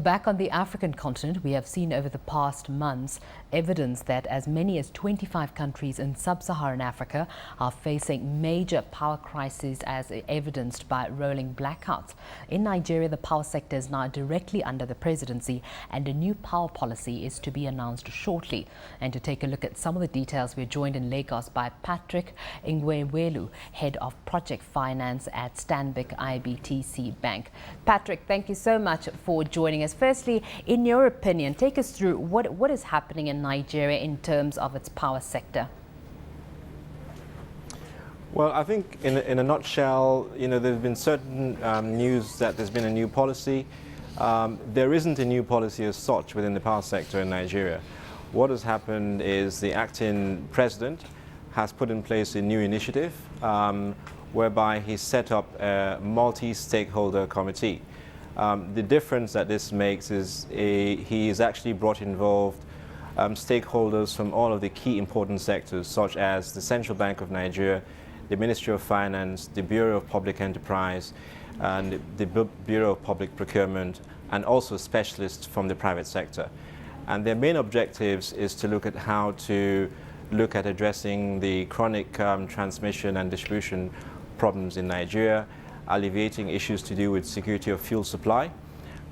Back on the African continent, we have seen over the past months evidence that as many as 25 countries in sub-Saharan Africa are facing major power crises, as evidenced by rolling blackouts. In Nigeria, the power sector is now directly under the presidency, and a new power policy is to be announced shortly. And to take a look at some of the details, we're joined in Lagos by Patrick Mgenwelu, Head of Project Finance at Stanbic IBTC Bank. Patrick, thank you so much for joining us. Firstly, in your opinion, take us through what is happening in Nigeria in terms of its power sector. Well, I think in a nutshell, there's been certain news that there's been a new policy. There isn't a new policy as such within the power sector in Nigeria. What has happened is the acting president has put in place a new initiative whereby he set up a multi-stakeholder committee. The difference that this makes is he has actually brought involved stakeholders from all of the key important sectors, such as the Central Bank of Nigeria, the Ministry of Finance, the Bureau of Public Enterprise, and the Bureau of Public Procurement, and also specialists from the private sector. And their main objectives is to look at how to look at addressing the chronic transmission and distribution problems in Nigeria, alleviating issues to do with security of fuel supply,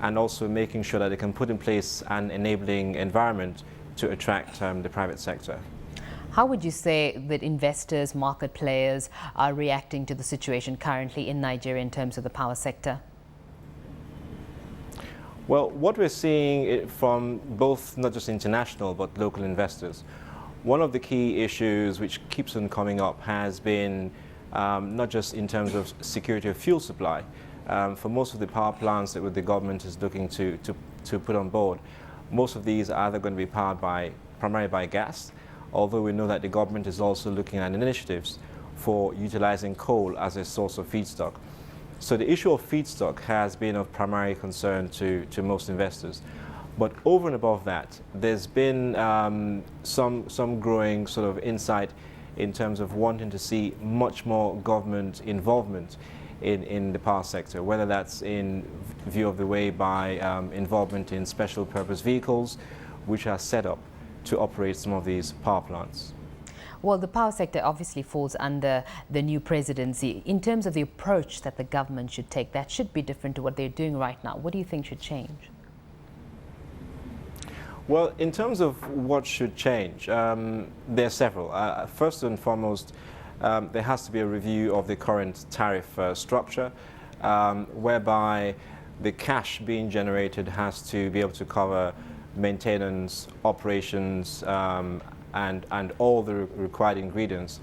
and also making sure that they can put in place an enabling environment to attract the private sector. How would you say that investors, market players are reacting to the situation currently in Nigeria in terms of the power sector? Well, what we're seeing from both not just international but local investors, one of the key issues which keeps on coming up has been not just in terms of security of fuel supply. For most of the power plants that the government is looking to put on board, most of these are either going to be powered primarily by gas, although we know that the government is also looking at initiatives for utilizing coal as a source of feedstock. So the issue of feedstock has been of primary concern to most investors. But over and above that, there's been some growing sort of insight in terms of wanting to see much more government involvement in the power sector, whether that's in view of the way by involvement in special purpose vehicles, which are set up to operate some of these power plants. Well, the power sector obviously falls under the new presidency. In terms of the approach that the government should take, that should be different to what they're doing right now. What do you think should change? Well, in terms of what should change, there are several. First and foremost, there has to be a review of the current tariff structure, whereby the cash being generated has to be able to cover maintenance, operations, and all the required ingredients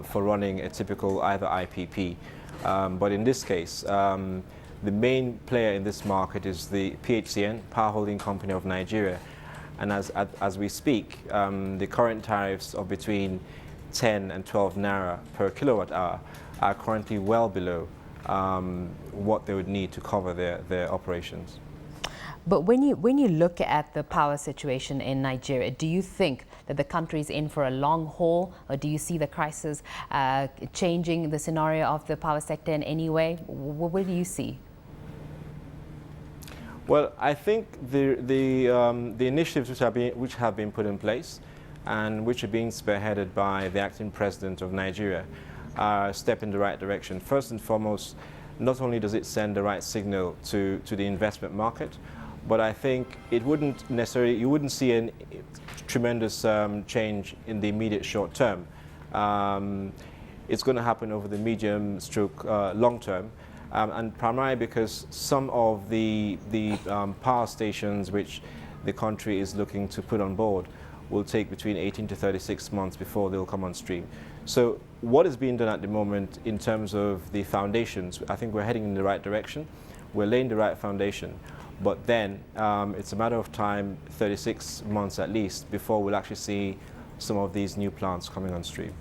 for running a typical either IPP. But in this case, the main player in this market is the PHCN, Power Holding Company of Nigeria. And as we speak, the current tariffs of between 10 and 12 naira per kilowatt hour are currently well below what they would need to cover their operations. But when you look at the power situation in Nigeria, do you think that the country is in for a long haul, or do you see the crisis changing the scenario of the power sector in any way? What do you see? Well, I think the initiatives which have been put in place and which are being spearheaded by the acting president of Nigeria are a step in the right direction. First and foremost, not only does it send the right signal to the investment market, but I think you wouldn't see a tremendous change in the immediate short term. It's going to happen over the medium stroke long term. And primarily because some of the power stations which the country is looking to put on board will take between 18 to 36 months before they'll come on stream. So what is being done at the moment in terms of the foundations, I think we're heading in the right direction. We're laying the right foundation. But then it's a matter of time, 36 months at least, before we'll actually see some of these new plants coming on stream.